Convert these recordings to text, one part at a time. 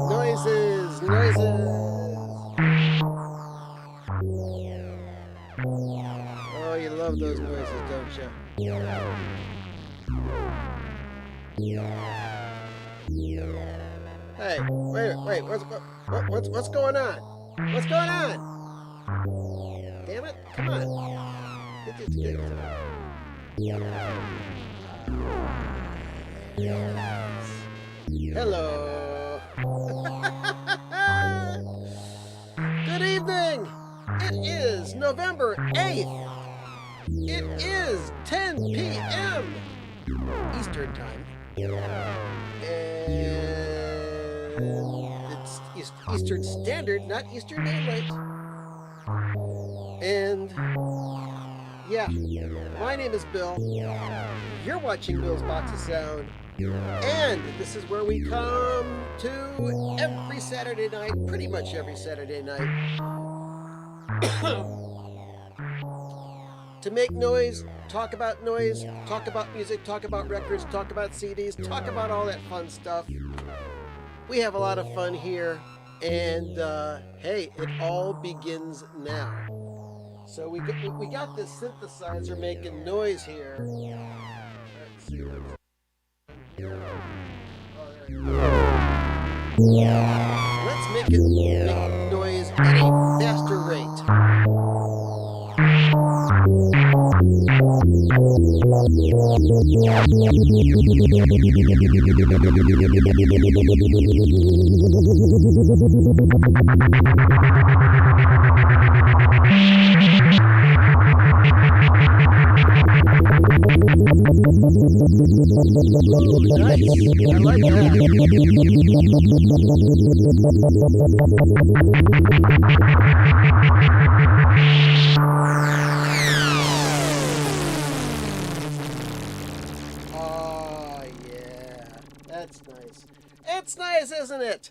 Noises, noises. Oh, you love those noises, don't you? Hey, wait, what's going on? What's going on? Damn it, come on. Get this together. Hello. Good evening. It is November 8th. It is 10 p.m. Eastern Time. And it's Eastern Standard, not Eastern Daylight. And yeah, my name is Bill. You're watching Bill's Box of Sound. And this is where we come to every Saturday night, pretty much every Saturday night, to make noise, talk about music, talk about records, talk about CDs, talk about all that fun stuff. We have a lot of fun here, and hey, it all begins now. So we got this synthesizer making noise here. Let's see. Let's make it make noise at a faster rate. Nice. I like that. Oh, yeah. That's nice. It's nice, isn't it?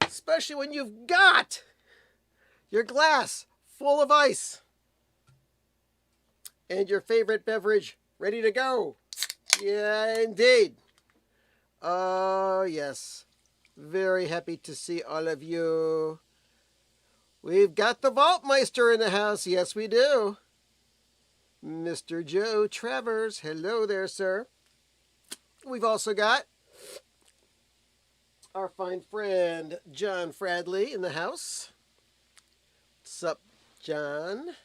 Especially when you've got your glass full of ice and your favorite beverage ready to go. Yeah, indeed. Oh, yes. Very happy to see all of you. We've got the Vaultmeister in the house. Yes, we do. Mr. Joe Travers. Hello there, sir. We've also got our fine friend John Fradley in the house. What's up, John?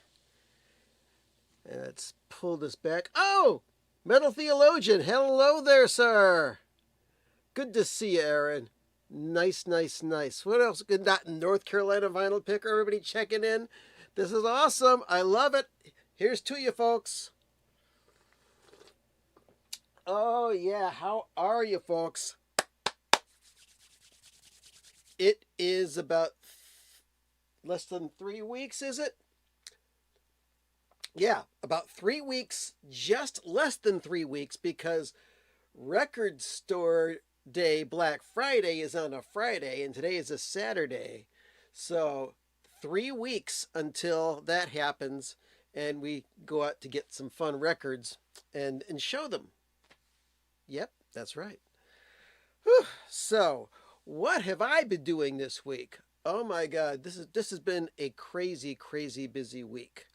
And let's pull this back. Oh! Metal Theologian, hello there, sir. Good to see you, Aaron. Nice, nice, nice. What else? Good night, North Carolina vinyl picker. Everybody checking in. This is awesome. I love it. Here's to you, folks. Oh, yeah. How are you, folks? It is about less than 3 weeks, is it? Yeah, about 3 weeks, just less than 3 weeks, because Record Store Day, Black Friday, is on a Friday, and today is a Saturday. So 3 weeks until that happens, and we go out to get some fun records and show them. Yep, that's right. Whew. So, what have I been doing this week? Oh my God, this has been a crazy, crazy busy week.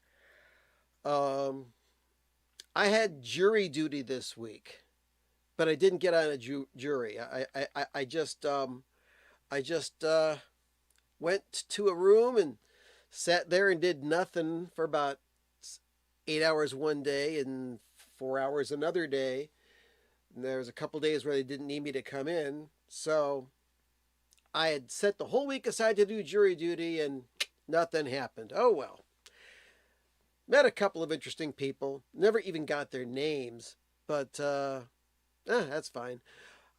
I had jury duty this week, but I didn't get on a jury. I just went to a room and sat there and did nothing for about 8 hours one day and 4 hours another day. And there was a couple days where they didn't need me to come in, so I had set the whole week aside to do jury duty, and nothing happened. Oh well. Met a couple of interesting people, never even got their names, but that's fine.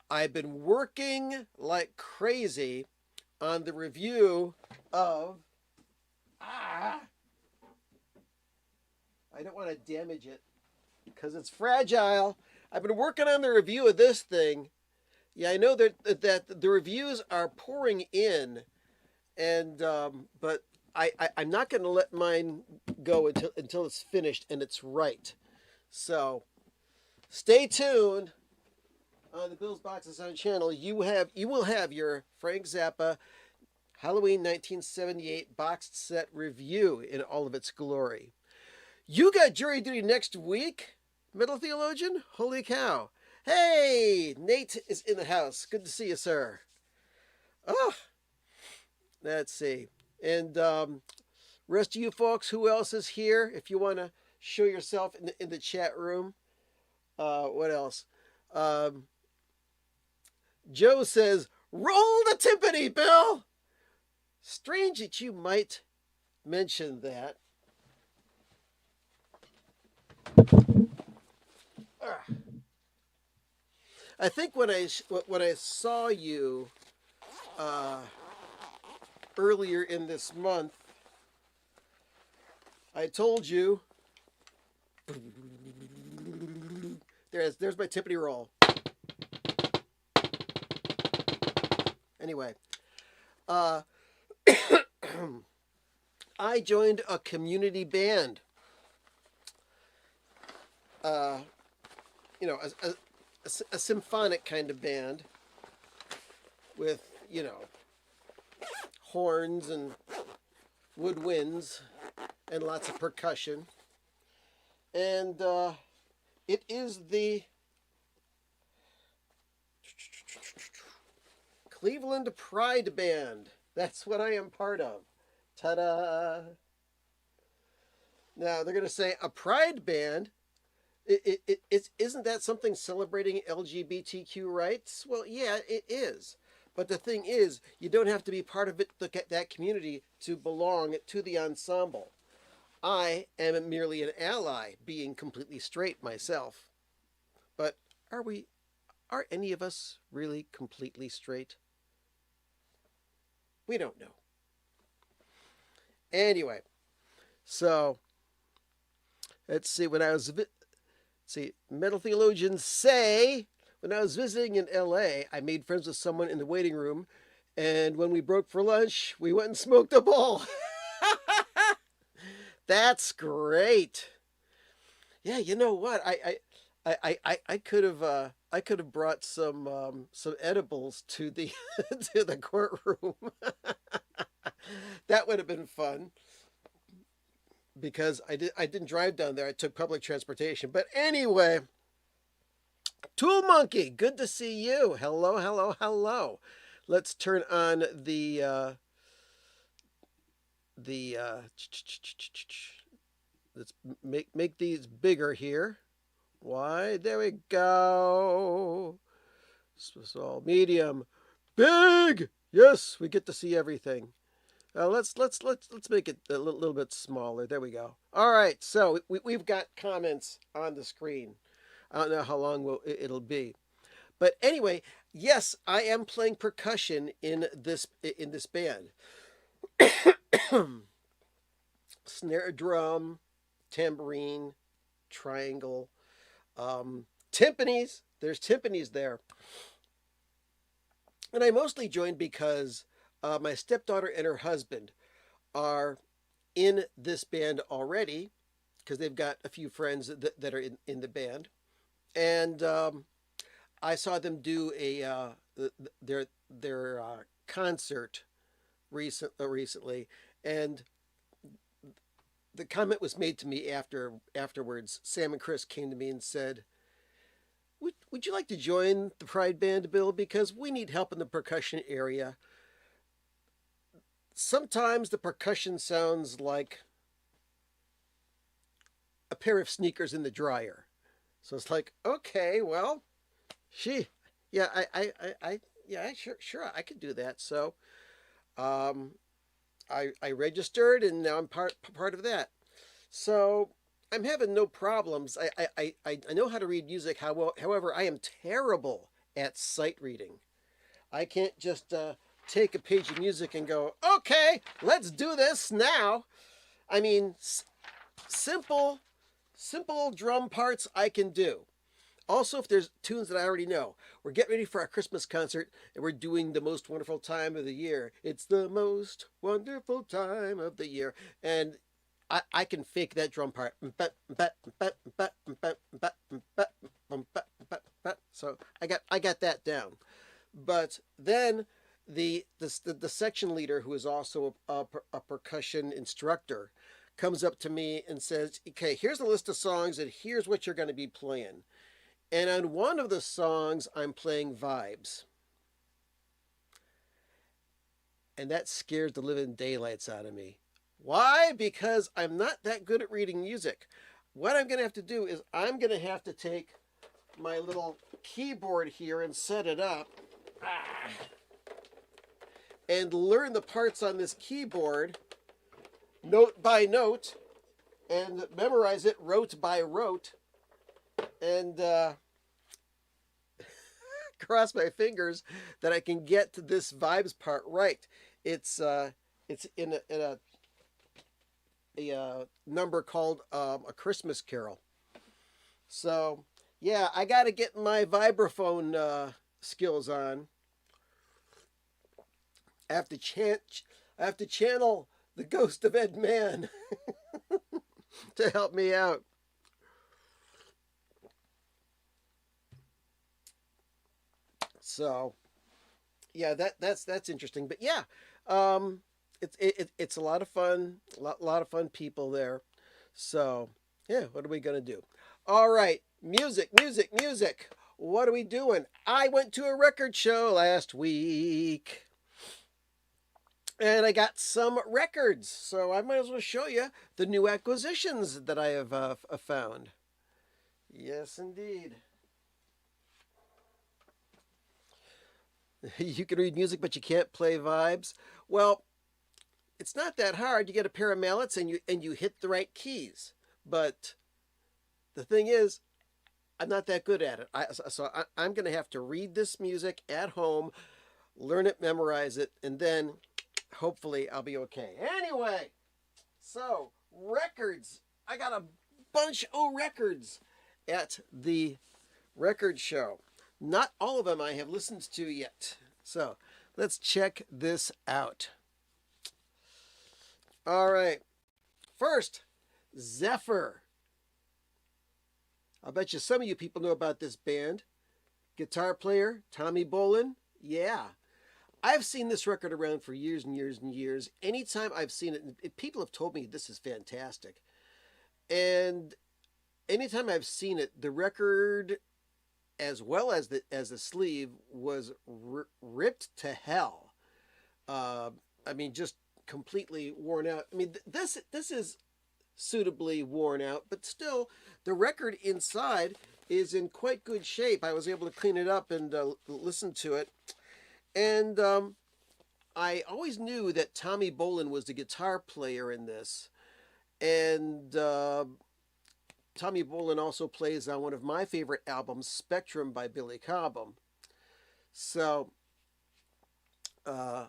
I've been working like crazy on the review of. Ah, I don't want to damage it because it's fragile. I've been working on the review of this thing. Yeah, I know that the reviews are pouring in, and but I'm not going to let mine go until it's finished and it's right. So stay tuned on the Bill's Box and Sound channel. You will have your Frank Zappa Halloween 1978 boxed set review in all of its glory. You got jury duty next week, Metal Theologian? Holy cow. Hey, Nate is in the house. Good to see you, sir. Oh, let's see. And rest of you folks, who else is here? If you want to show yourself in the chat room. What else? Joe says, roll the timpani, Bill. Strange that you might mention that. I think when I saw you earlier in this month, I told you. There's my timpani roll. Anyway, I joined a community band. You know, a symphonic kind of band with, you know, horns and woodwinds and lots of percussion. And it is the Cleveland Pride Band. That's what I am part of. Ta-da! Now, they're going to say, a pride band? Isn't that something celebrating LGBTQ rights? Well, yeah, it is. But the thing is, you don't have to be part of that community to belong to the ensemble. I am merely an ally, being completely straight myself. But are any of us really completely straight? We don't know. Anyway, so let's see. Metal theologians say, when I was visiting in LA, I made friends with someone in the waiting room, and when we broke for lunch, we went and smoked a bowl. That's great. Yeah, you know what? I could have brought some edibles to the to the courtroom. That would have been fun. Because I didn't drive down there. I took public transportation. But anyway, Tool Monkey, good to see you. Hello, hello, hello. Let's turn on the let's make these bigger here. Why? There we go. So medium, big. Yes, we get to see everything. Let's make it a little bit smaller. There we go. All right, so we've got comments on the screen. I don't know how long it'll be, but anyway, yes, I am playing percussion in this band. Snare drum, tambourine, triangle, timpanis. There's timpanis there, and I mostly joined because my stepdaughter and her husband are in this band already because they've got a few friends that are in the band. And I saw them do their concert recently. And the comment was made to me afterwards. Sam and Chris came to me and said, would you like to join the Pride Band, Bill? Because we need help in the percussion area. Sometimes the percussion sounds like a pair of sneakers in the dryer. So it's like, okay, well, yeah, sure, I could do that. So, I registered, and now I'm part of that. So I'm having no problems. I know how to read music. However, I am terrible at sight reading. I can't just take a page of music and go, okay, let's do this now. I mean, simple, simple drum parts I can do. Also, if there's tunes that I already know, we're getting ready for our Christmas concert and we're doing the most wonderful time of the year. It's the most wonderful time of the year. And I can fake that drum part. So I got that down. But then the section leader, who is also a percussion instructor, comes up to me and says, "Okay, here's a list of songs, and here's what you're going to be playing." And on one of the songs, I'm playing Vibes. And that scares the living daylights out of me. Why? Because I'm not that good at reading music. What I'm going to have to do is I'm going to have to take my little keyboard here and set it up and learn the parts on this keyboard note by note and memorize it rote by rote and cross my fingers that I can get to this Vibes part right. It's in a number called A Christmas Carol. So yeah, I got to get my vibraphone skills on. I have to I have to channel the ghost of Ed Mann to help me out. So yeah, that's interesting. But yeah, it's a lot of fun. Lot of fun people there. So yeah, what are we gonna do? All right, music, music, music. What are we doing? I went to a record show last week. And I got some records, so I might as well show you the new acquisitions that I have found. Yes, indeed. You can read music, but you can't play vibes. Well, it's not that hard. You get a pair of mallets and you hit the right keys. But the thing is, I'm not that good at it. I'm going to have to read this music at home, learn it, memorize it, and then hopefully I'll be okay. Anyway, so records. I got a bunch of records at the record show. Not all of them I have listened to yet. So let's check this out. All right. First, Zephyr. I'll bet you some of you people know about this band. Guitar player, Tommy Bolin. Yeah. I've seen this record around for years and years and years. Anytime I've seen it, people have told me this is fantastic. And anytime I've seen it, the record, as well as the sleeve, was ripped to hell. I mean, just completely worn out. I mean, this is suitably worn out, but still, the record inside is in quite good shape. I was able to clean it up and listen to it. And I always knew that Tommy Bolin was the guitar player in this. And Tommy Bolin also plays on one of my favorite albums, Spectrum by Billy Cobham. So I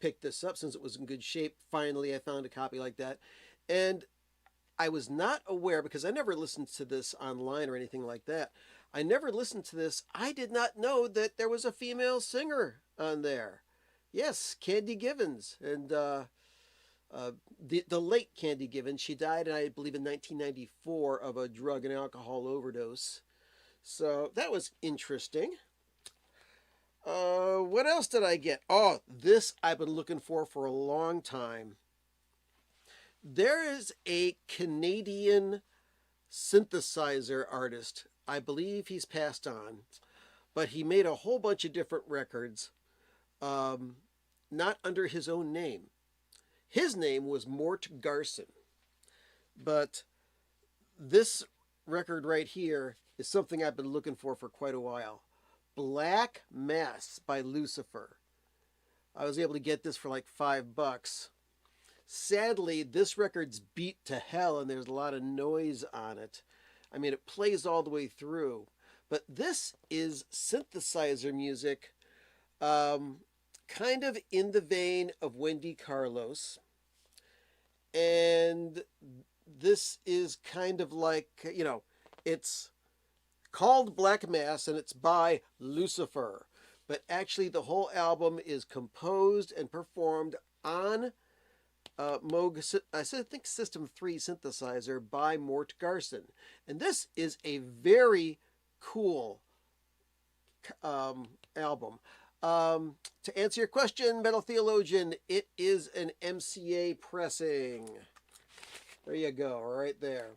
picked this up since it was in good shape. Finally, I found a copy like that. And I was not aware, because I never listened to this online or anything like that. I never listened to this. I did not know that there was a female singer on there. Yes, Candy Givens. And the late Candy Givens. She died, I believe, in 1994 of a drug and alcohol overdose. So that was interesting. What else did I get? Oh, this I've been looking for a long time. There is a Canadian synthesizer artist. I believe he's passed on, but he made a whole bunch of different records, not under his own name. His name was Mort Garson, but this record right here is something I've been looking for quite a while. Black Mass by Lucifer. I was able to get this for like $5. Sadly, this record's beat to hell and there's a lot of noise on it. I mean, it plays all the way through. But this is synthesizer music, kind of in the vein of Wendy Carlos. And this is kind of like, it's called Black Mass and it's by Lucifer. But actually, the whole album is composed and performed on Moog, I think System 3 synthesizer by Mort Garson. And this is a very cool album. To answer your question, Metal Theologian, it is an MCA pressing. There you go, right there.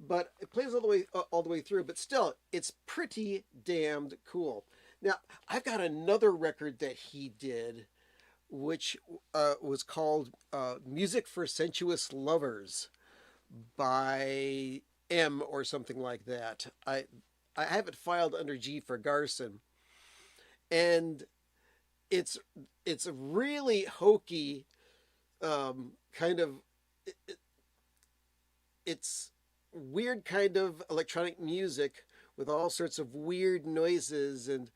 But it plays all the way through, but still, it's pretty damned cool. Now, I've got another record that he did, which was called Music for Sensuous Lovers by M or something like that. I have it filed under G for Garson. And it's a really hokey kind of, it's weird kind of electronic music with all sorts of weird noises and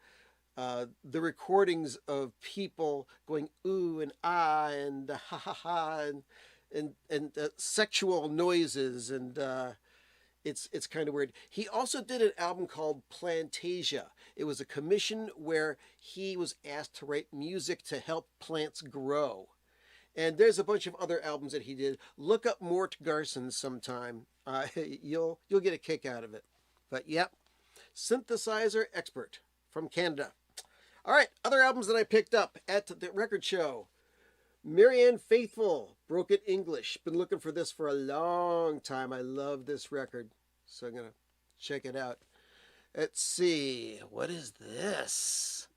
the recordings of people going ooh and ah and ha ha ha and sexual noises, and it's kind of weird. He also did an album called Plantasia. It was a commission where he was asked to write music to help plants grow. And there's a bunch of other albums that he did. Look up Mort Garson sometime. You'll get a kick out of it. But yep, synthesizer expert from Canada. All right, other albums that I picked up at the record show. Marianne Faithfull, Broken English. Been looking for this for a long time. I love this record, so I'm going to check it out. Let's see, what is this?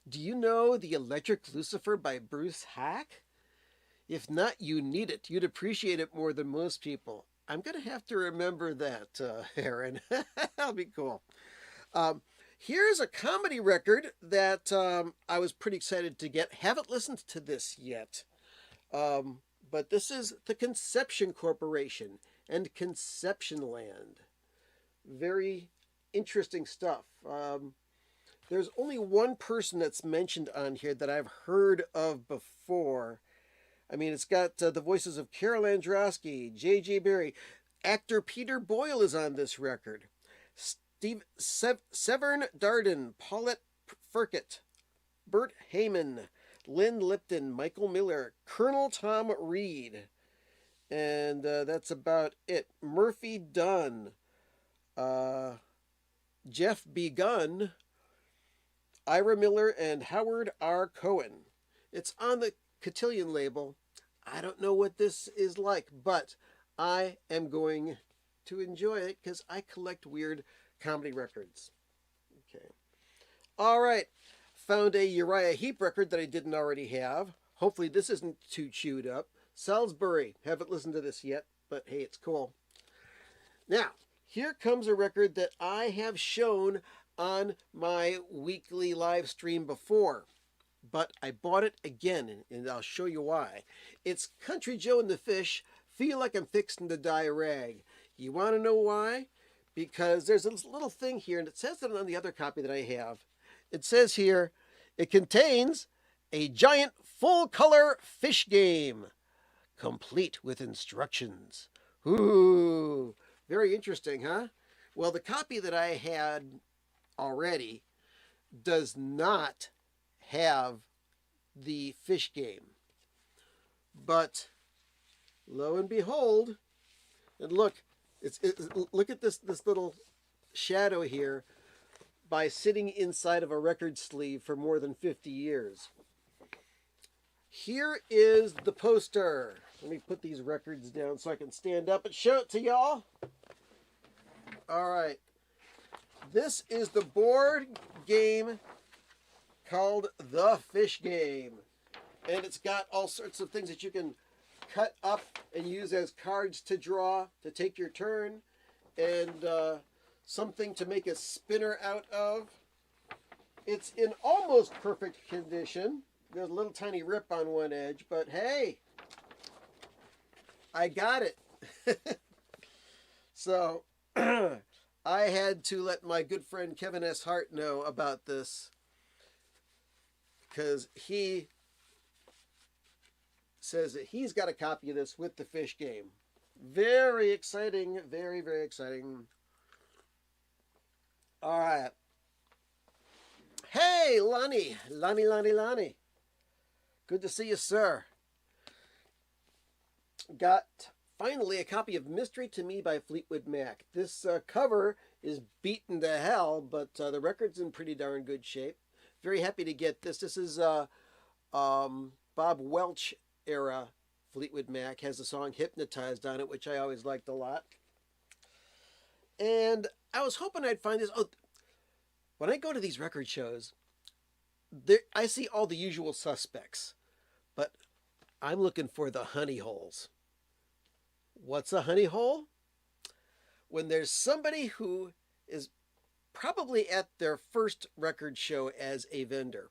Do you know The Electric Lucifer by Bruce Hack? If not, you need it. You'd appreciate it more than most people. I'm going to have to remember that, Aaron. That'll be cool. Here's a comedy record that I was pretty excited to get. Haven't listened to this yet. But this is the Conception Corporation and Conception Land. Very interesting stuff. There's only one person that's mentioned on here that I've heard of before. I mean, it's got the voices of Carol Androsky, J.J. Berry. Actor Peter Boyle is on this record. Severn Darden, Paulette Firkett, Bert Heyman, Lynn Lipton, Michael Miller, Colonel Tom Reed. And that's about it. Murphy Dunn, Jeff B. Gunn, Ira Miller, and Howard R. Cohen. It's on the Cotillion label. I don't know what this is like, but I am going to enjoy it because I collect weird comedy records. Okay. All right. Found a Uriah Heep record that I didn't already have. Hopefully this isn't too chewed up. Salisbury. Haven't listened to this yet, but hey, it's cool. Now, here comes a record that I have shown on my weekly live stream before, but I bought it again, and I'll show you why. It's Country Joe and the Fish, Feel Like I'm Fixing to Die Rag. You want to know why? Because there's a little thing here, and it says it on the other copy that I have. It says here, it contains a giant full-color fish game, complete with instructions. Ooh, very interesting, huh? Well, the copy that I had already does not have the fish game. But lo and behold, and look, look at this little shadow here by sitting inside of a record sleeve for more than 50 years. Here is the poster. Let me put these records down so I can stand up and show it to y'all. All right. This is the board game called The Fish Game. And it's got all sorts of things that you can cut up and use as cards to draw to take your turn. And something to make a spinner out of. It's in almost perfect condition. There's a little tiny rip on one edge, but hey, I got it. So I had to let my good friend Kevin S. Hart know about this because he says that he's got a copy of this with the Fish game. Very exciting. Very, very exciting. All right. Hey, Lonnie. Lonnie. Good to see you, sir. Got finally a copy of Mystery to Me by Fleetwood Mac. This cover is beaten to hell, but the record's in pretty darn good shape. Very happy to get this. This is Bob Welch era Fleetwood Mac. Has the song Hypnotized on it, which I always liked a lot. And I was hoping I'd find this. Oh, when I go to these record shows, I see all the usual suspects, but I'm looking for the honey holes. What's a honey hole? When there's somebody who is probably at their first record show as a vendor,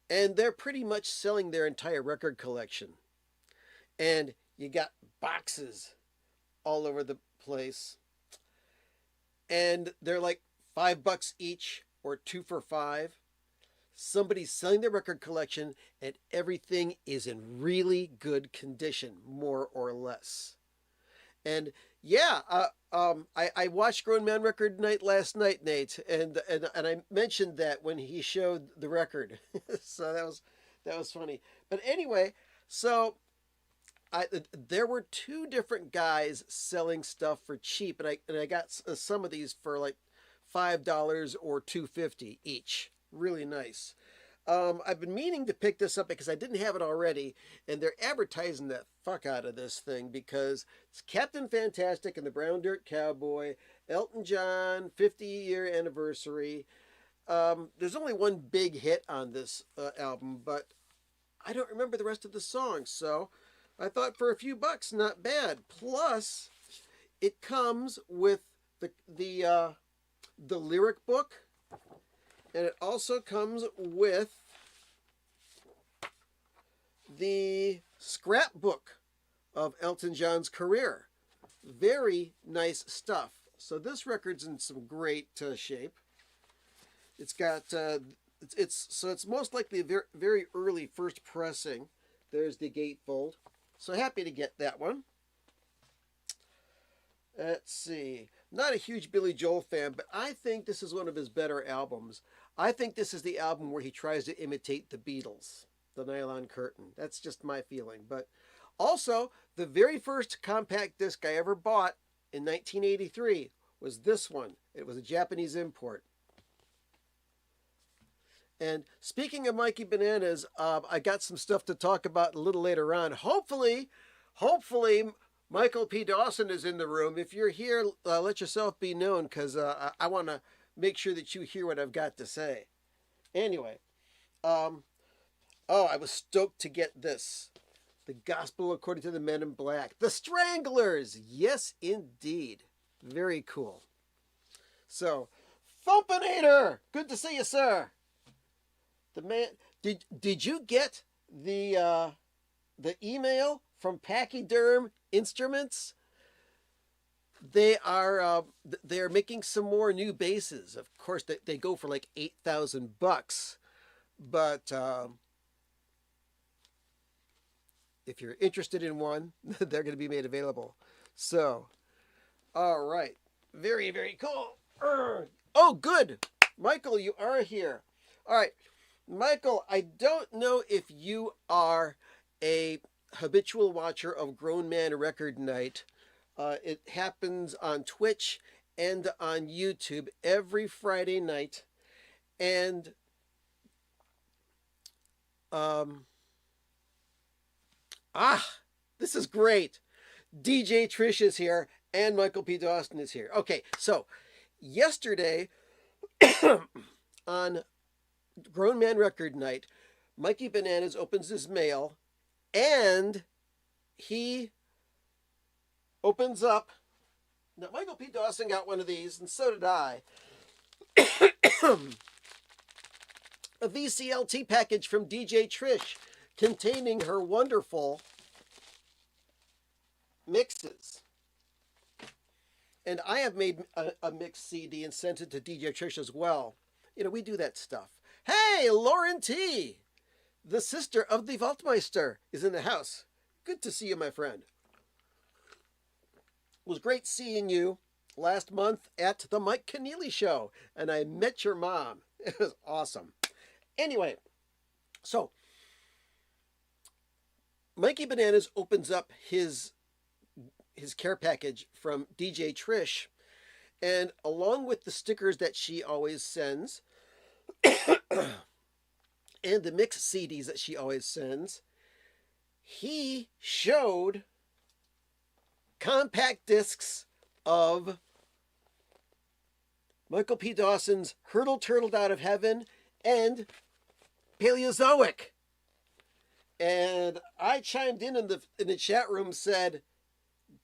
and they're pretty much selling their entire record collection. And you got boxes all over the place. And they're like $5 each or 2 for $5. Somebody's selling their record collection and everything is in really good condition, more or less. And yeah, I watched Grown Man Record Night last night, Nate, and I mentioned that when he showed the record, so that was funny. But anyway, so there were 2 different guys selling stuff for cheap, and I got some of these for like $5 or $2.50 each. Really nice. I've been meaning to pick this up because I didn't have it already, and they're advertising the fuck out of this thing because it's Captain Fantastic and the Brown Dirt Cowboy, Elton John, 50-year anniversary. There's only one big hit on this album, but I don't remember the rest of the songs, so I thought for a few bucks, not bad. Plus, it comes with the lyric book, and it also comes with the scrapbook of Elton John's career. Very nice stuff. So this record's in some great shape. It's got it's most likely a very, very early first pressing. There's the gatefold. So happy to get that one. Let's see. Not a huge Billy Joel fan, but I think this is one of his better albums. I think this is the album where he tries to imitate the Beatles, the Nylon Curtain. That's just my feeling. But also, the very first compact disc I ever bought in 1983 was this one. It was a Japanese import. And speaking of Mikey Bananas, I got some stuff to talk about a little later on. Hopefully, Michael P. Dawson is in the room. If you're here, let yourself be known because I want to make sure that you hear what I've got to say. Anyway, I was stoked to get this. The Gospel According to the Men in Black. The Stranglers. Yes, indeed. Very cool. So, Thumpinator. Good to see you, sir. The man. Did you get the email from Pachyderm Instruments? They are making some more new basses. Of course, they go for like $8,000, but if you're interested in one, they're going to be made available. So, all right, very, very cool. Oh, good, Michael, you are here. All right, Michael, I don't know if you are a habitual watcher of Grown Man Record Night. It happens on Twitch and on YouTube every Friday night. And this is great. DJ Trish is here and Michael P. Dawson is here. Okay, so yesterday on Grown Man Record Night, Mikey Bananas opens his mail and he opens up. Now, Michael P. Dawson got one of these, and so did I. a VCLT package from DJ Trish containing her wonderful mixes. And I have made a mix CD and sent it to DJ Trish as well. You know, we do that stuff. Hey, Lauren T, the sister of the Vaultmeister, is in the house. Good to see you, my friend. It was great seeing you last month at the Mike Keneally show, and I met your mom. It was awesome. Anyway, so Mikey Bananas opens up his care package from DJ Trish, and along with the stickers that she always sends and the mix CDs that she always sends, he showed compact discs of Michael P. Dawson's Hurtle Turtled Out of Heaven and Paleozoic. And I chimed in the chat room, said,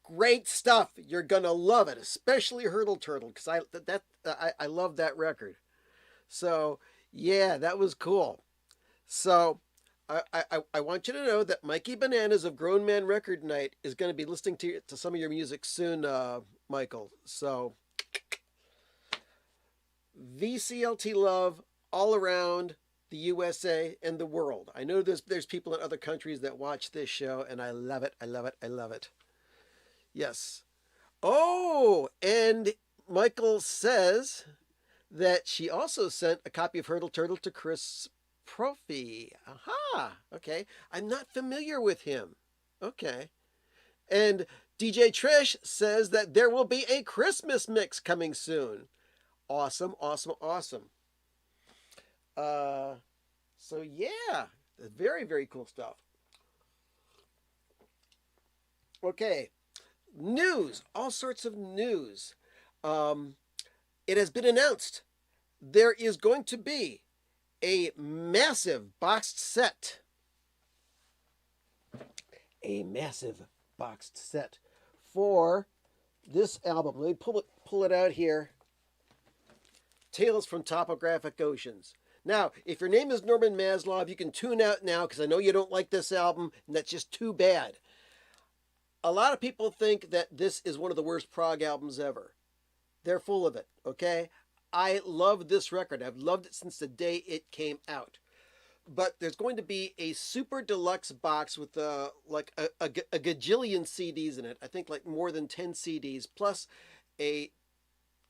great stuff. You're gonna love it, especially Hurtle Turtle, because I love that record. So yeah, that was cool. So I want you to know that Mikey Bananas of Grown Man Record Night is going to be listening to some of your music soon, Michael. So VCLT love all around the USA and the world. I know there's people in other countries that watch this show, and I love it. I love it. I love it. Yes. Oh, and Michael says that she also sent a copy of Hurtle Turtle to Chris Profi. Aha. Okay. I'm not familiar with him. Okay. And DJ Trish says that there will be a Christmas mix coming soon. Awesome, awesome, awesome. So yeah, very, very cool stuff. Okay. News, all sorts of news. It has been announced there is going to be a massive boxed set. A massive boxed set for this album. Let me pull it out here. Tales from Topographic Oceans. Now, if your name is Norman Maslov, you can tune out now because I know you don't like this album, and that's just too bad. A lot of people think that this is one of the worst prog albums ever. They're full of it, okay? I love this record. I've loved it since the day it came out. But there's going to be a super deluxe box with like a gajillion CDs in it. I think like more than 10 CDs, plus a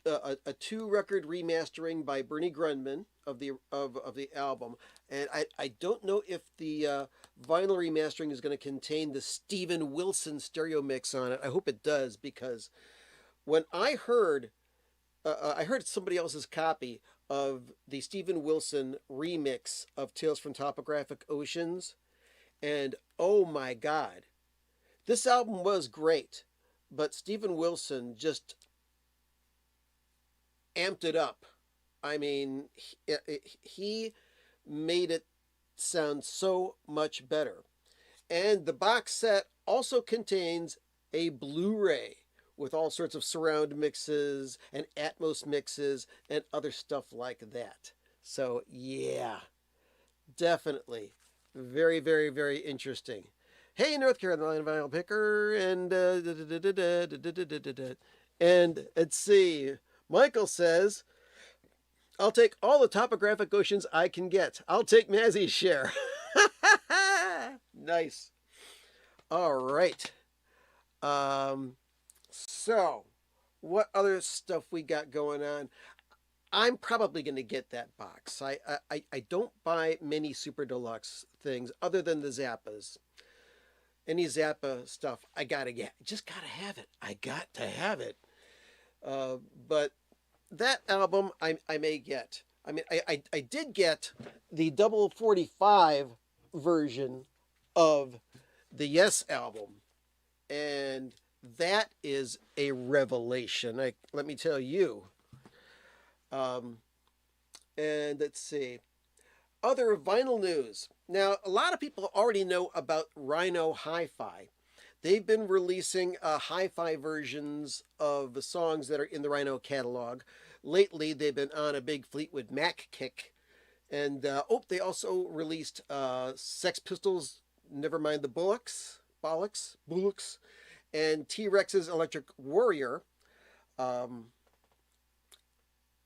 2-record remastering by Bernie Grundman of the album. And I don't know if the vinyl remastering is going to contain the Steven Wilson stereo mix on it. I hope it does, because when I heard somebody else's copy of the Steven Wilson remix of Tales from Topographic Oceans, and oh my God, this album was great, but Steven Wilson just amped it up. I mean, he made it sound so much better. And the box set also contains a Blu-ray with all sorts of surround mixes and Atmos mixes and other stuff like that. So yeah, definitely very, very, very interesting. Hey, North Carolina Vinyl Picker, and let's see. Michael says, I'll take all the Topographic Oceans I can get. I'll take Mazzy's share. Nice. All right. So, what other stuff we got going on? I'm probably going to get that box. I don't buy many super deluxe things other than the Zappas. Any Zappa stuff, I gotta get. Just gotta have it. I got to have it. But that album I may get. I mean, I did get the double 45 version of the Yes album, and that is a revelation. Let me tell you. And let's see. Other vinyl news. Now, a lot of people already know about Rhino Hi-Fi. They've been releasing hi-fi versions of the songs that are in the Rhino catalog. Lately, they've been on a big Fleetwood Mac kick, And oh, they also released Sex Pistols, Nevermind the Bollocks, and T Rex's Electric Warrior. Um,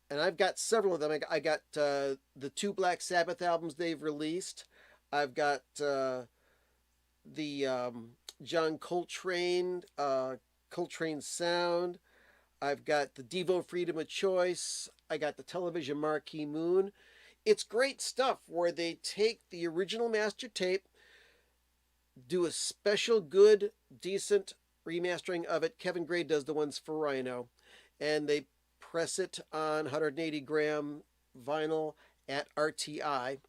and I've got several of them. I got the two Black Sabbath albums they've released. I've got the John Coltrane, Coltrane Sound. I've got the Devo Freedom of Choice. I got the Television Marquee Moon. It's great stuff where they take the original master tape, do a special good, decent remastering of it. Kevin Gray does the ones for Rhino, and they press it on 180 gram vinyl at RTI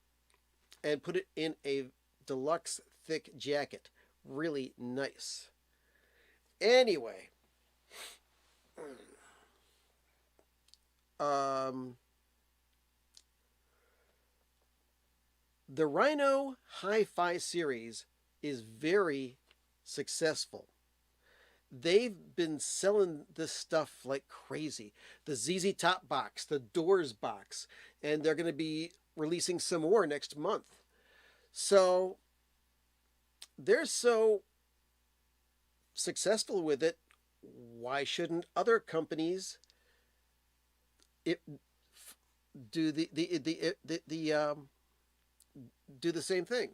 and put it in a deluxe thick jacket. Really nice. Anyway, the Rhino Hi-Fi series is very successful. They've been selling this stuff like crazy. The ZZ Top box, the Doors box, and they're going to be releasing some more next month. So they're so successful with it. Why shouldn't other companies do do the same thing?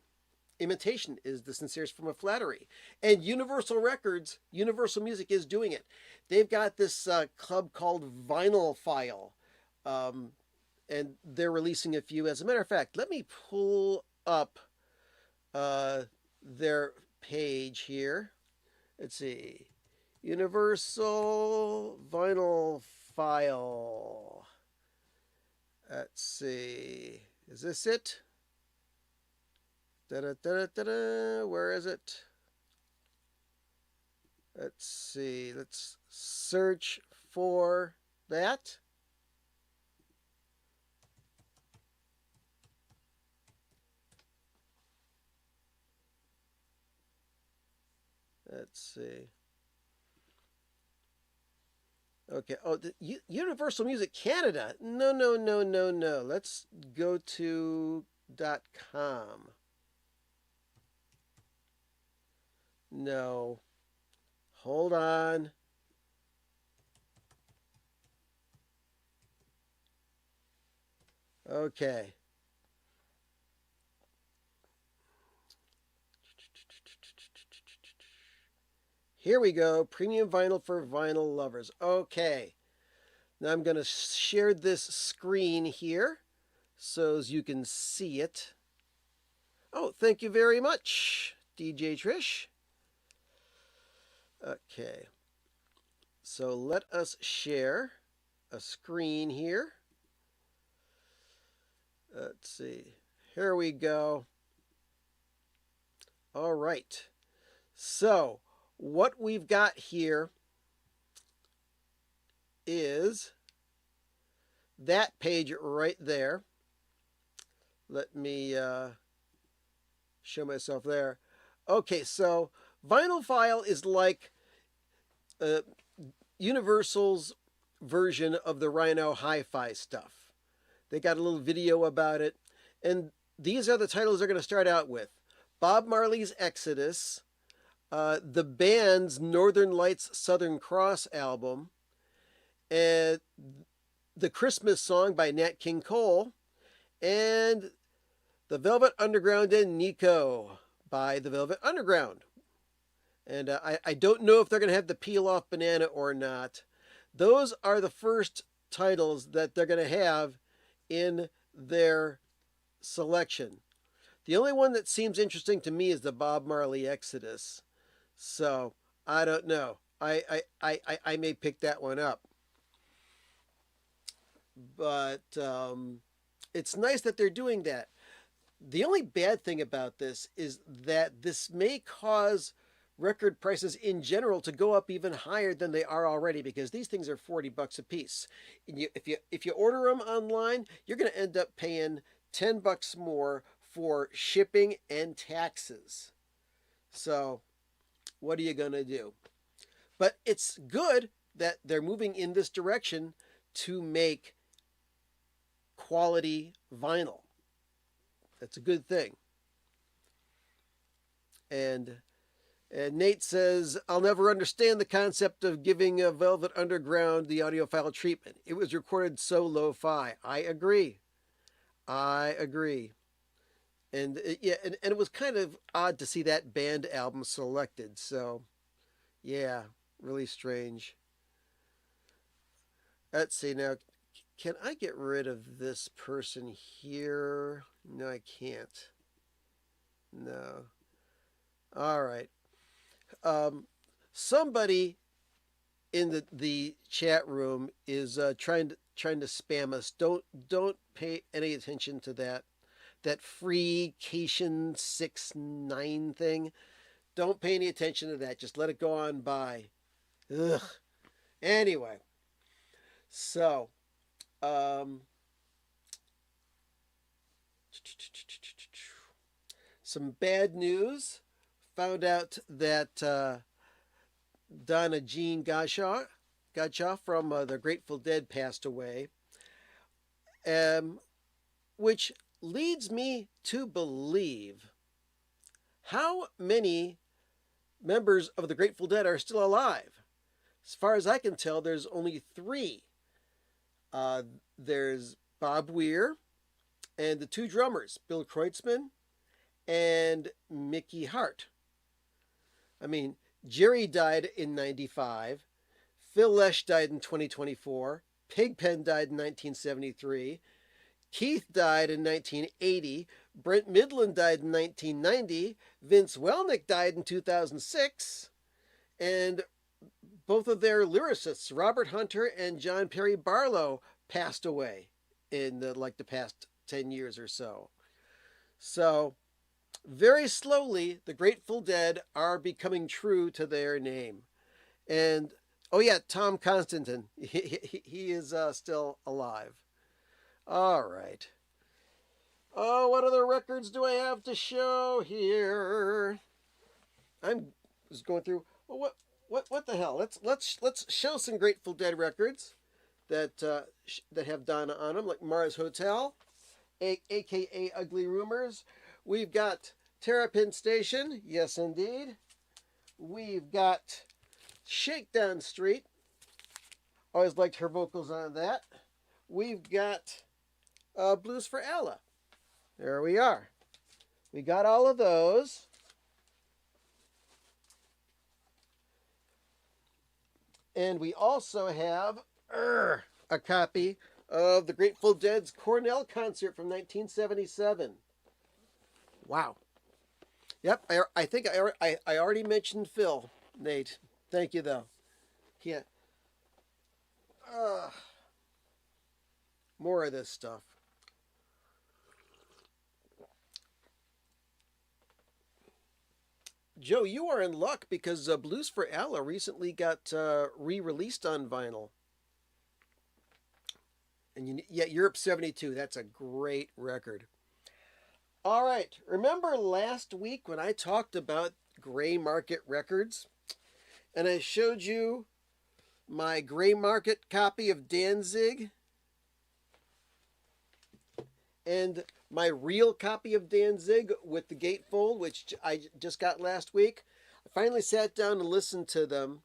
Imitation is the sincerest form of flattery. And Universal Records, Universal Music is doing it. They've got this club called Vinyl File, and they're releasing a few. As a matter of fact, let me pull up their page here. Let's see. Universal Vinyl File. Let's see. Is this it? Da-da-da-da-da. Where is it? Let's see. Let's search for that. Let's see. Okay. Oh, Universal Music Canada. No, no, no, no, no. Let's go to .com. No. Hold on. Okay. Here we go. Premium vinyl for vinyl lovers. Okay. Now I'm going to share this screen here so as you can see it. Oh, thank you very much, DJ Trish. Okay. So let us share a screen here. Let's see. Here we go. All right. So what we've got here is that page right there. Let me show myself there. Okay, so Vinyl File is like Universal's version of the Rhino Hi-Fi stuff. They got a little video about it, and these are the titles they're going to start out with. Bob Marley's Exodus, the band's Northern Lights Southern Cross album, and the Christmas Song by Nat King Cole, and The Velvet Underground and Nico by The Velvet Underground. And I don't know if they're going to have the Peel Off Banana or not. Those are the first titles that they're going to have in their selection. The only one that seems interesting to me is the Bob Marley Exodus. So I don't know. I may pick that one up. But it's nice that they're doing that. The only bad thing about this is that this may cause record prices in general to go up even higher than they are already, because these things are $40 a piece. And if you order them online, you're going to end up paying $10 more for shipping and taxes. So what are you going to do? But it's good that they're moving in this direction to make quality vinyl. That's a good thing. And Nate says, I'll never understand the concept of giving a Velvet Underground the audiophile treatment. It was recorded so lo-fi. I agree. And and it was kind of odd to see that band album selected. So, yeah, really strange. Let's see now. Can I get rid of this person here? No, I can't. No. All right. Somebody in the chat room is trying to spam us. Don't pay any attention to that freecation 69 thing. Don't pay any attention to that. Just let it go on by. Ugh. Anyway, so some bad news. Found out that Donna Jean Godchaux from the Grateful Dead passed away, which leads me to believe how many members of the Grateful Dead are still alive. As far as I can tell, there's only 3. There's Bob Weir and the 2 drummers, Bill Kreutzmann and Mickey Hart. I mean, Jerry died in 95, Phil Lesh died in 2024, Pigpen died in 1973, Keith died in 1980, Brent Midland died in 1990, Vince Welnick died in 2006, and both of their lyricists, Robert Hunter and John Perry Barlow, passed away in the past 10 years or so. So, very slowly, the Grateful Dead are becoming true to their name. And, oh yeah, Tom Constantine, he is still alive. All right. Oh, what other records do I have to show here? I'm just going through. Well, what the hell? Let's show some Grateful Dead records that have Donna on them, like Mars Hotel, aka Ugly Rumors. We've got Terrapin Station, yes indeed. We've got Shakedown Street. Always liked her vocals on that. We've got Blues for Ella. There we are. We got all of those. And we also have a copy of the Grateful Dead's Cornell concert from 1977. Wow. Yep, I think I already mentioned Phil, Nate. Thank you, though. Yeah. More of this stuff. Joe, you are in luck because Blues for Ella recently got re-released on vinyl. And Europe 72, that's a great record. All right, remember last week when I talked about Gray Market Records? And I showed you my Gray Market copy of Danzig and my real copy of Danzig with the gatefold, which I just got last week. I finally sat down and listened to them,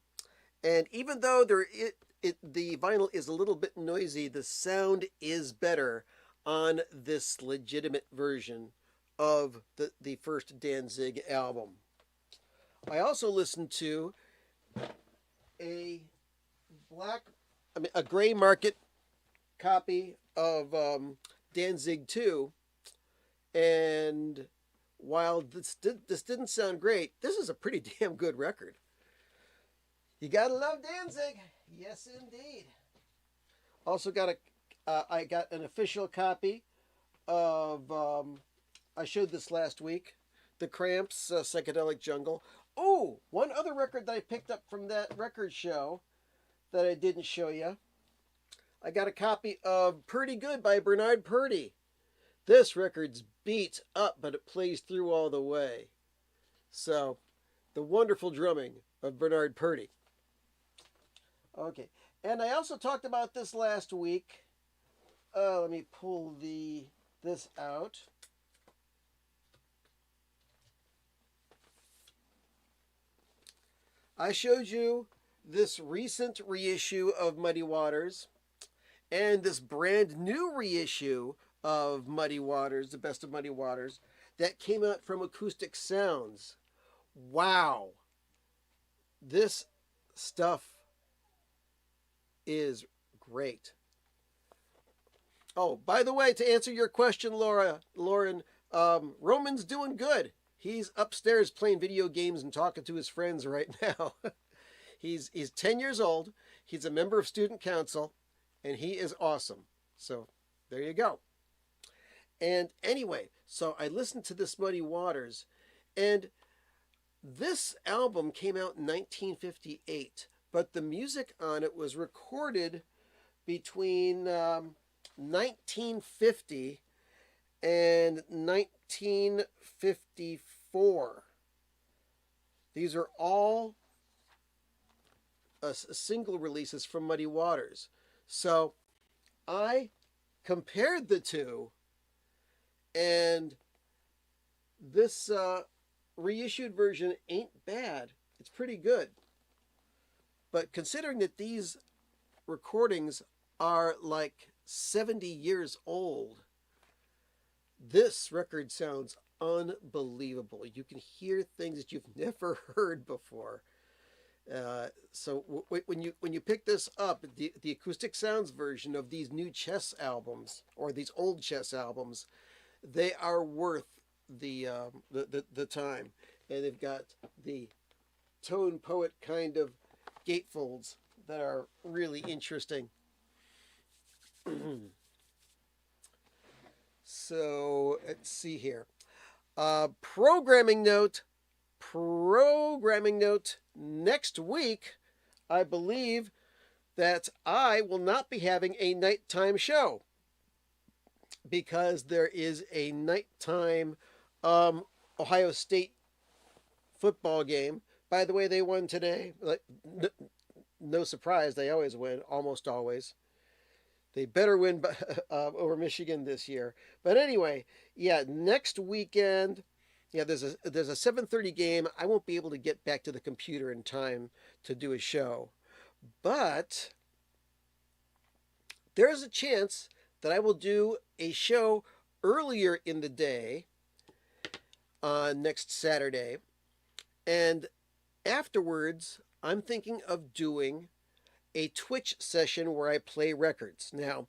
and even though the vinyl is a little bit noisy, the sound is better on this legitimate version of the first Danzig album. I also listened to a Gray Market copy of Danzig 2, and while this didn't sound great, this is a pretty damn good record. You gotta love Danzig, yes indeed. Also got I got an official copy of I showed this last week, The Cramps, Psychedelic Jungle. Oh, one other record that I picked up from that record show that I didn't show you. I got a copy of Pretty Good by Bernard Purdie. This record's beat up, but it plays through all the way. So, the wonderful drumming of Bernard Purdie. Okay, and I also talked about this last week. Let me pull this out. I showed you this recent reissue of Muddy Waters and this brand new reissue of Muddy Waters, the best of Muddy Waters, that came out from Acoustic Sounds. Wow. This stuff is great. Oh, by the way, to answer your question, Lauren, Roman's doing good. He's upstairs playing video games and talking to his friends right now. he's 10 years old. He's a member of student council, and he is awesome. So there you go. And anyway, so I listened to this Muddy Waters, and this album came out in 1958, but the music on it was recorded between 1950 and 1954. These are all single releases from Muddy Waters. So I compared the two, and this reissued version ain't bad. It's pretty good. But considering that these recordings are like 70 years old, this record sounds unbelievable. You can hear things that you've never heard before. So when you pick this up, the Acoustic Sounds version of these new Chess albums, or these old Chess albums, they are worth the time. And they've got the tone poet kind of gatefolds that are really interesting. So let's see here. Programming note. Next week, I believe that I will not be having a nighttime show, because there is a nighttime Ohio State football game. By the way, they won today. Like, no surprise, they always win, almost always. They better win over Michigan this year. But anyway, yeah, next weekend, yeah, there's a 7:30 game. I won't be able to get back to the computer in time to do a show, but there's a chance that I will do a show earlier in the day on next Saturday, and afterwards, I'm thinking of doing a Twitch session where I play records. Now,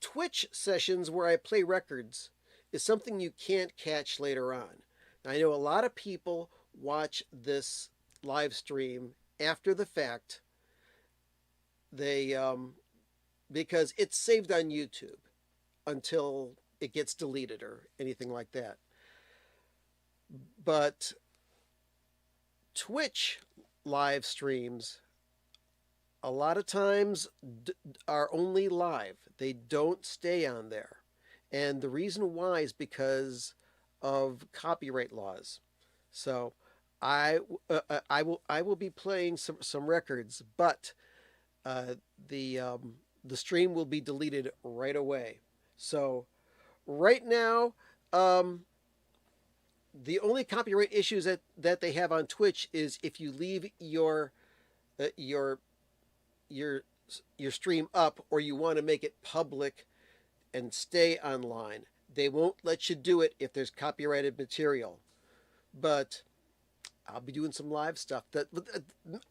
Twitch sessions where I play records is something you can't catch later on. Now, I know a lot of people watch this live stream after the fact. They because it's saved on YouTube until it gets deleted or anything like that. But Twitch live streams a lot of times are only live. They don't stay on there. And the reason why is because of copyright laws. So I will be playing some records, but the stream will be deleted right away. So right now, the only copyright issues that they have on Twitch is if you leave your stream up, or you want to make it public and stay online. They won't let you do it if there's copyrighted material. But I'll be doing some live stuff.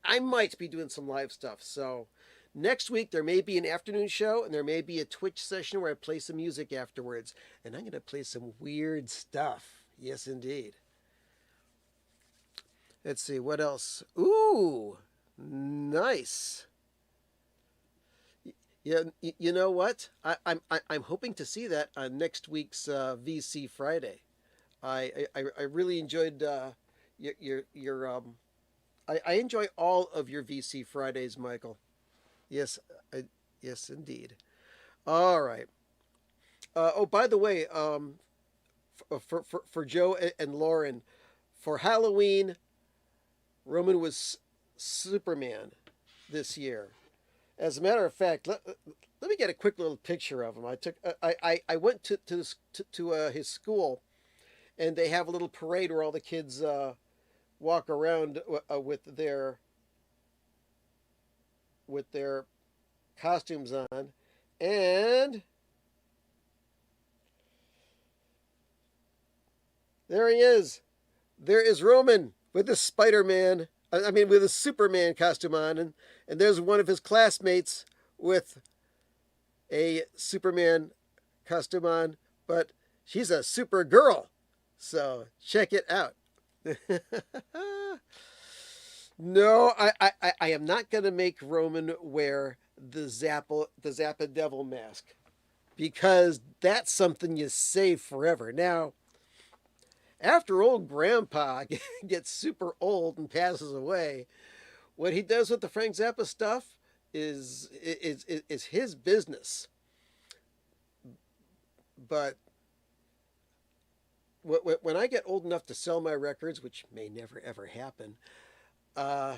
I might be doing some live stuff. So next week there may be an afternoon show, and there may be a Twitch session where I play some music afterwards. And I'm going to play some weird stuff. Yes, indeed. Let's see, what else? Ooh, nice. Yeah, you know what? I'm hoping to see that on next week's VC Friday. I really enjoyed your I enjoy all of your VC Fridays, Michael. Yes, yes, indeed. All right. Oh, by the way, for Joe and Lauren, for Halloween, Roman was Superman this year. As a matter of fact, let me get a quick little picture of him. I went to his school, and they have a little parade where all the kids walk around with their costumes on, and there he is. There is Roman with his Spider-Man. I mean, with his Superman costume on, and there's one of his classmates with a Superman costume on, but she's a super girl. So check it out. No, I am not going to make Roman wear the Zappa Devil mask because that's something you save forever. Now, after old Grandpa gets super old and passes away, what he does with the Frank Zappa stuff is his business. But when I get old enough to sell my records, which may never ever happen, uh,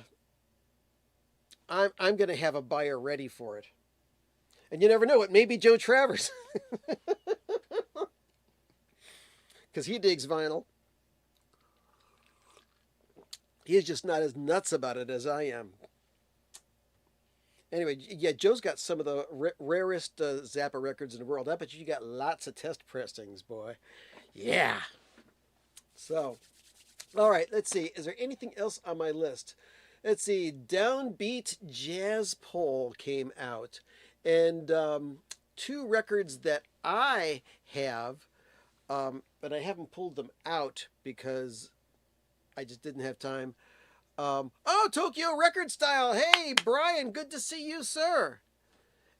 I'm going to have a buyer ready for it. And you never know, it may be Joe Travers because he digs vinyl. He is just not as nuts about it as I am. Anyway, yeah, Joe's got some of the rarest Zappa records in the world. I bet you got lots of test pressings, boy. Yeah. So, all right, let's see. Is there anything else on my list? Let's see. Downbeat Jazz Poll came out. And two records that I have, but I haven't pulled them out because I just didn't have time. Oh, Tokyo Record Style. Hey, Brian, good to see you, sir.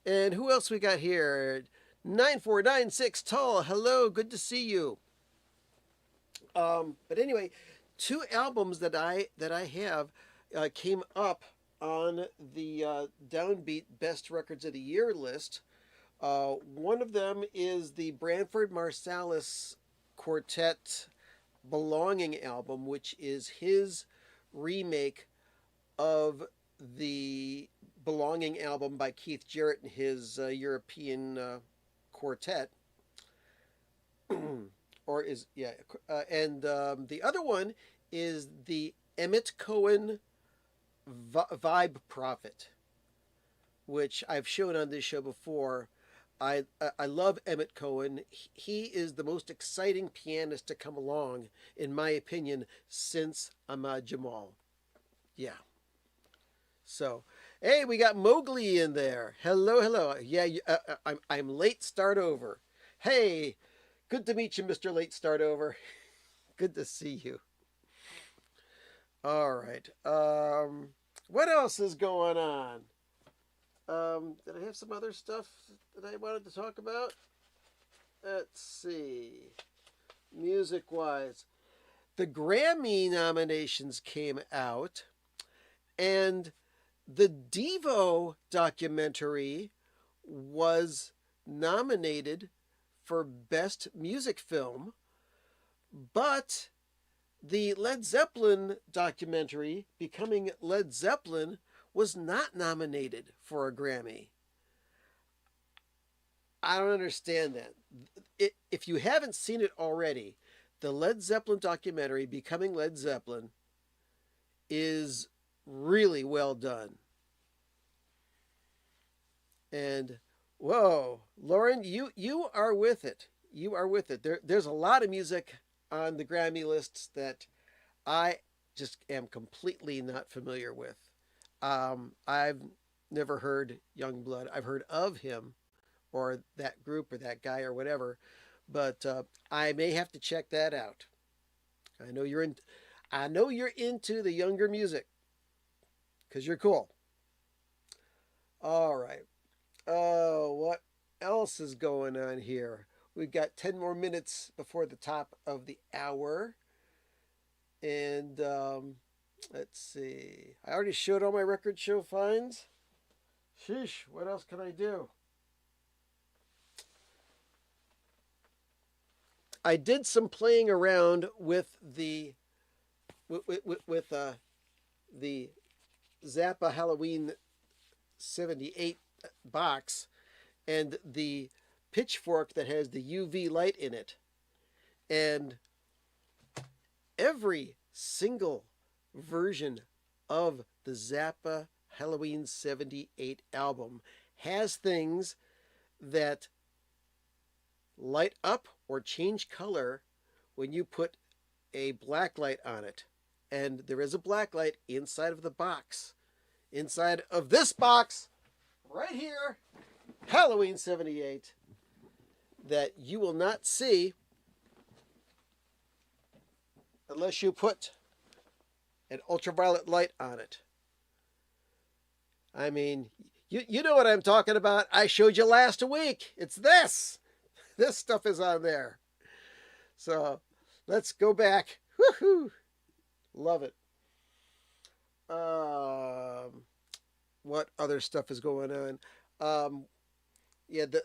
And who else we got here? 9496 Tall. Hello, good to see you. But anyway, two albums that I have came up on the Downbeat Best Records of the Year list. One of them is the Branford Marsalis Quartet Belonging album, which is his remake of the Belonging album by Keith Jarrett and his European quartet. Or is, yeah, and the other one is the Emmett Cohen Vibe Prophet, which I've shown on this show before. I love Emmett Cohen. He is the most exciting pianist to come along, in my opinion, since Ahmad Jamal. Yeah. So, hey, we got Mowgli in there. Hello, hello. Yeah, I'm late start over. Hey, good to meet you, Mr. Late Start Over. Good to see you. All right. What else is going on? Did I have some other stuff that I wanted to talk about? Let's see. Music-wise, the Grammy nominations came out, and the Devo documentary was nominated for Best Music Film, but the Led Zeppelin documentary, Becoming Led Zeppelin, was not nominated for a Grammy. I don't understand that. If you haven't seen it already, the Led Zeppelin documentary, Becoming Led Zeppelin, is really well done. And whoa, Lauren, you are with it. You are with it. There's a lot of music on the Grammy lists that I just am completely not familiar with. I've never heard Youngblood. I've heard of him or that group or that guy or whatever, but I may have to check that out. I know you're in. I know you're into the younger music because you're cool. All right. Oh, what else is going on here? We've got 10 more minutes before the top of the hour. And let's see. I already showed all my record show finds. Sheesh, what else can I do? I did some playing around with the the Zappa Halloween 78 box and the pitchfork that has the UV light in it. And every single version of the Zappa Halloween 78 album has things that light up or change color when you put a black light on it. And there is a black light inside of the box. Inside of this box, right here, Halloween 78, that you will not see unless you put an ultraviolet light on it. I mean, you know what I'm talking about. I showed you last week. It's this. This stuff is on there. So let's go back. Woohoo! Love it. What other stuff is going on? Yeah, the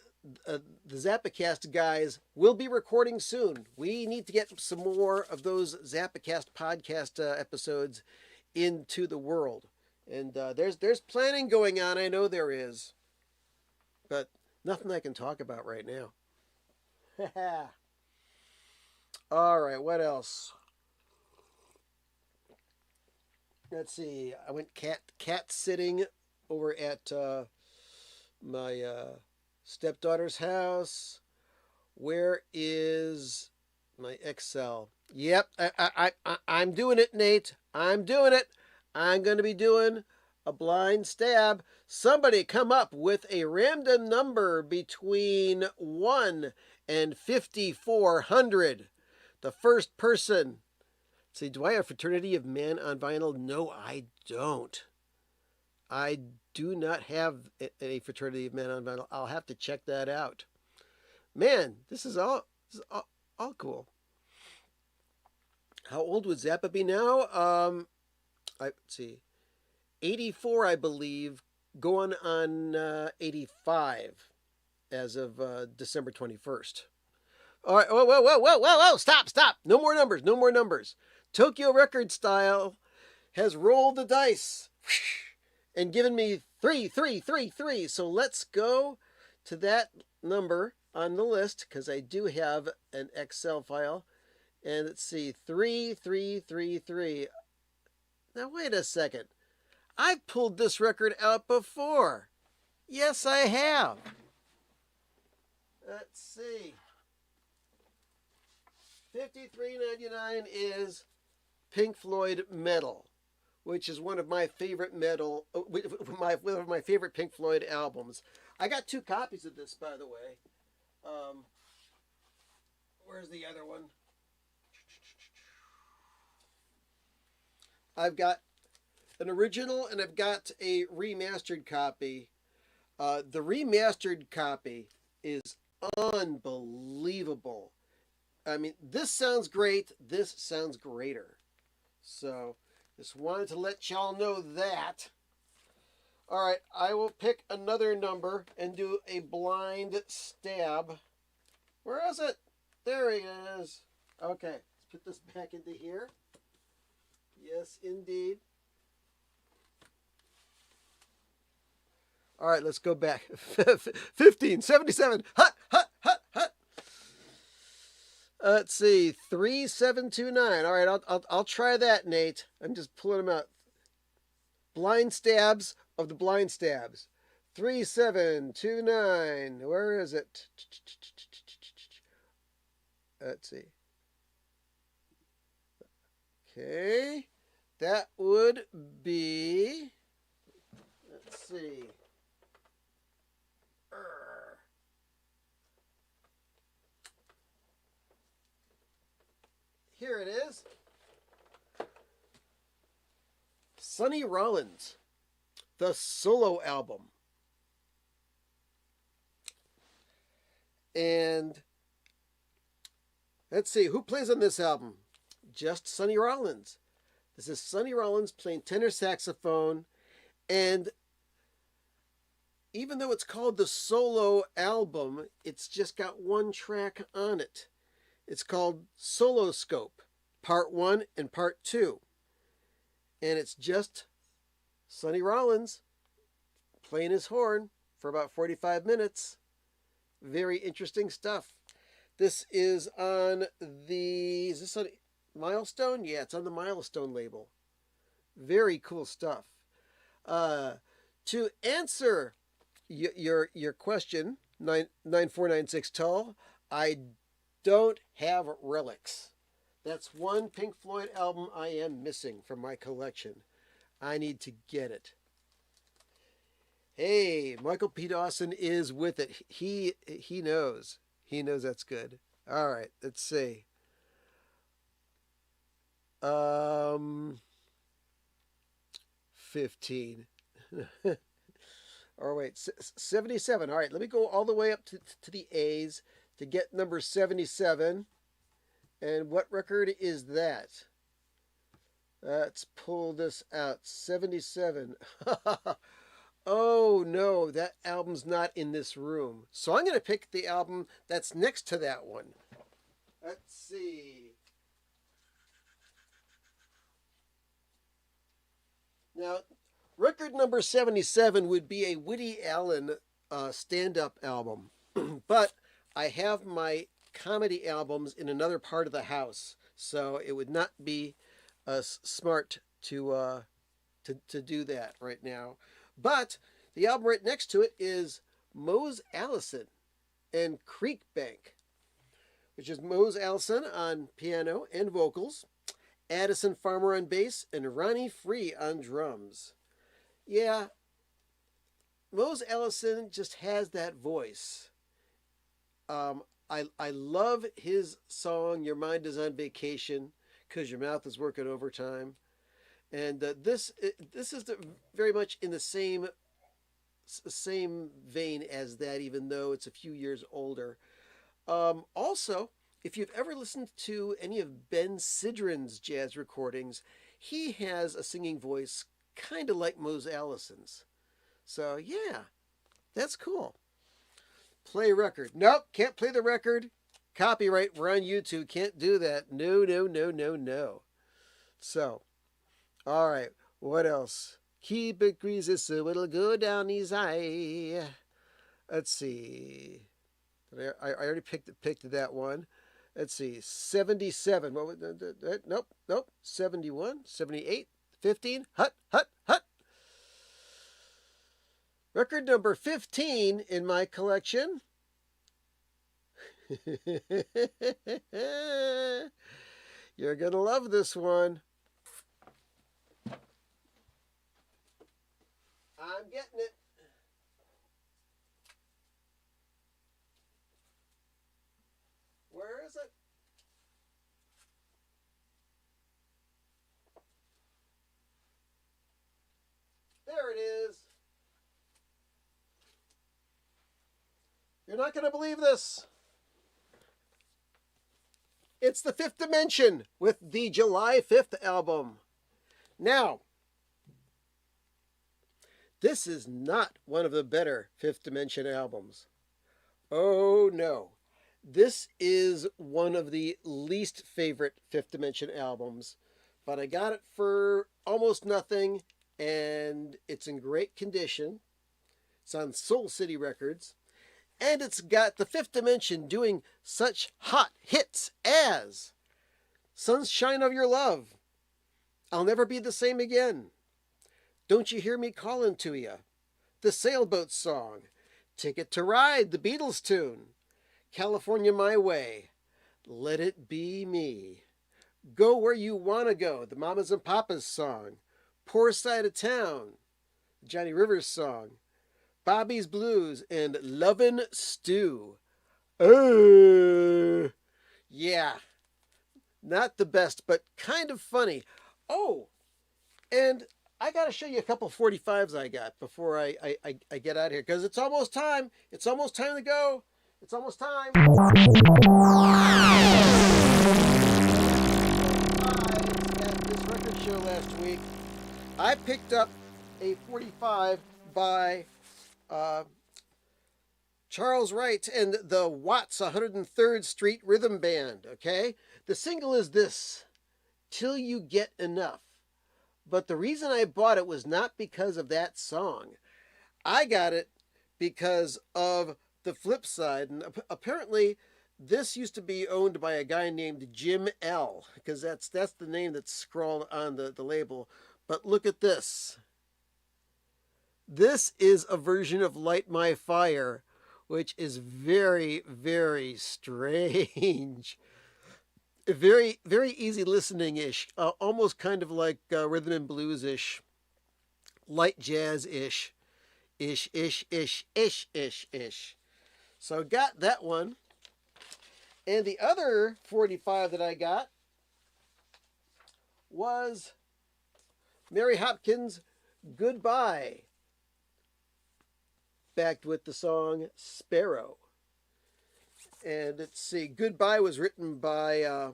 Zappacast guys will be recording soon. We need to get some more of those Zappacast podcast episodes into the world. And there's planning going on. I know there is. But nothing I can talk about right now. All right, what else? Let's see. I went cat sitting over at my stepdaughter's house. Where is my Excel? Yep, I'm doing it, Nate. I'm doing it. I'm going to be doing a blind stab. Somebody come up with a random number between 1 and 5,400. The first person. See, do I have Fraternity of Man on vinyl? No, I don't. I do not have a Fraternity of Man on vinyl. I'll have to check that out. Man, this is all cool. How old would Zappa be now? Let's see. 84, I believe, going on 85 as of December 21st. All right, whoa, stop. No more numbers. Tokyo Record Style has rolled the dice and given me 3. So let's go to that number on the list because I do have an Excel file. And let's see, 3. Now wait a second. I've pulled this record out before. Yes, I have. Let's see. $53.99 is Pink Floyd Metal, which is one of my favorite one of my favorite Pink Floyd albums. I got 2 copies of this, by the way. Where's the other one? I've got an original and I've got a remastered copy. The remastered copy is unbelievable. I mean, this sounds great. This sounds greater. So, just wanted to let y'all know that. All right, I will pick another number and do a blind stab. Where is it? There he is. Okay, let's put this back into here. Yes, indeed. All right, let's go back. 1577. Hut. Let's see, 3729. All right, I'll try that, Nate. I'm just pulling them out. Blind stabs of the blind stabs. 3729. Where is it? Let's see. Okay, that would be. Let's see. Here it is. Sonny Rollins, the solo album. And let's see, who plays on this album? Just Sonny Rollins. This is Sonny Rollins playing tenor saxophone. And even though it's called the solo album, it's just got 1 track on it. It's called Solo Scope, Part 1 and Part 2. And it's just Sonny Rollins playing his horn for about 45 minutes. Very interesting stuff. This is on the... Is this on Milestone? Yeah, it's on the Milestone label. Very cool stuff. Uh, to answer your question, 9496 Tull, I don't have Relics. That's one Pink Floyd album I am missing from my collection. I need to get it. Hey, Michael P. Dawson is with it. He knows. He knows that's good. All right, let's see. Um 15. Or wait, 77. All right, let me go all the way up to the A's to get number 77. And what record is that? Let's pull this out. 77. Oh no, that album's not in this room. So I'm going to pick the album that's next to that one. Let's see. Now, record number 77 would be a Woody Allen stand-up album. But I have my comedy albums in another part of the house, so it would not be smart to do that right now. But the album right next to it is Mose Allison and Creek Bank, which is Mose Allison on piano and vocals, Addison Farmer on bass, and Ronnie Free on drums. Yeah, Mose Allison just has that voice. I love his song "Your Mind Is on Vacation" because your mouth is working overtime, and this is very much in the same vein as that, even though it's a few years older. Also, if you've ever listened to any of Ben Sidran's jazz recordings, he has a singing voice kind of like Mose Allison's. So yeah, that's cool. Play record. Nope, can't play the record. Copyright, we're on YouTube. Can't do that. No, no, no, no, no. So, all right, what else? Keep it greasy so it'll go down easy. Let's see. I already picked that one. Let's see. 77. What was that? Nope. 71, 78, 15. Hut. Record number 15 in my collection. You're going to love this one. I'm getting it. Where is it? There it is. You're not going to believe this. It's the Fifth Dimension with the July 5th album. Now, this is not one of the better Fifth Dimension albums. Oh no. This is one of the least favorite Fifth Dimension albums, but I got it for almost nothing, and it's in great condition. It's on Soul City Records. And it's got the Fifth Dimension doing such hot hits as Sunshine of Your Love, I'll Never Be the Same Again, Don't You Hear Me Calling to You, The Sailboat Song, Ticket to Ride, the Beatles tune, California My Way, Let It Be Me, Go Where You Wanna Go, the Mamas and Papas song, Poor Side of Town, Johnny Rivers song, Bobby's Blues, and Lovin' Stew. Yeah, not the best, but kind of funny. Oh, and I got to show you a couple 45s I got before I get out of here, because it's almost time. It's almost time to go. It's almost time. At this record show last week, I picked up a 45 by Charles Wright and the Watts 103rd Street Rhythm Band, okay? The single is this, Till You Get Enough. But the reason I bought it was not because of that song. I got it because of the flip side. And apparently, this used to be owned by a guy named Jim L., because that's the name that's scrawled on the label. But look at this. This is a version of Light My Fire, which is very, very strange. Very, very easy listening-ish. Almost kind of like rhythm and blues-ish. Light jazz-ish. Ish. So got that one. And the other 45 that I got was Mary Hopkins' Goodbye, backed with the song Sparrow. And let's see, Goodbye was written by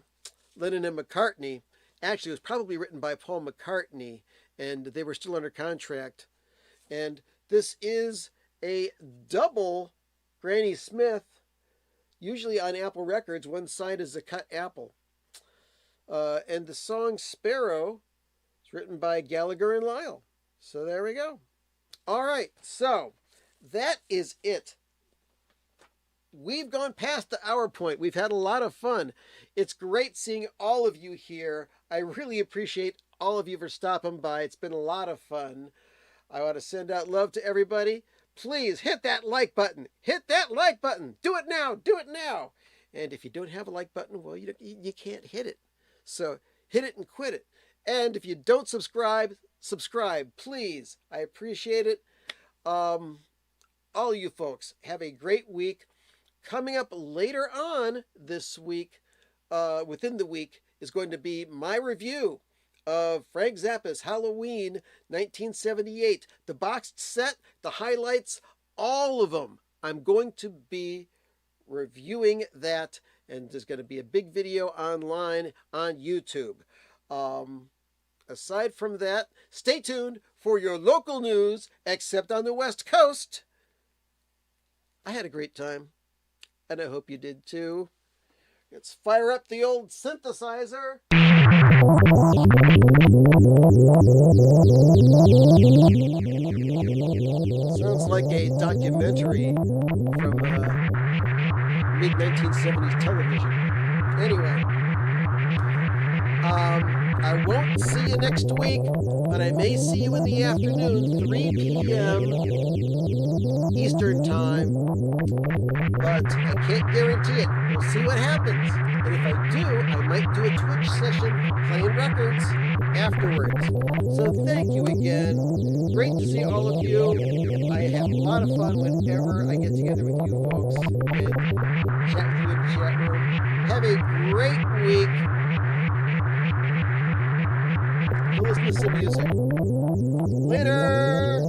Lennon and McCartney. Actually, it was probably written by Paul McCartney, and they were still under contract. And this is a double Granny Smith, usually on Apple Records. One side is a cut apple. And the song Sparrow is written by Gallagher and Lyle. So there we go. All right, so that is it. We've gone past the hour point. We've had a lot of fun. It's great seeing all of you here. I really appreciate all of you for stopping by. It's been a lot of fun. I want to send out love to everybody. Please hit that like button. Hit that like button. Do it now. Do it now. And if you don't have a like button, well, you can't hit it. So hit it and quit it. And if you don't subscribe, please. I appreciate it. All you folks, have a great week. Coming up later on this week, within the week, is going to be my review of Frank Zappa's Halloween 1978. The boxed set, the highlights, all of them. I'm going to be reviewing that, and there's going to be a big video online on YouTube. Aside from that, stay tuned for your local news, except on the West Coast. I had a great time, and I hope you did too. Let's fire up the old synthesizer. Sounds like a documentary from mid-1970s television. Anyway, I won't see you next week, but I may see you in the afternoon, 3 p.m. Eastern Time. But I can't guarantee it. We'll see what happens. And if I do, I might do a Twitch session playing records afterwards. So thank you again. Great to see all of you. I have a lot of fun whenever I get together with you folks and chat with you in the chat room. Have a great week. Listen to some music. Later!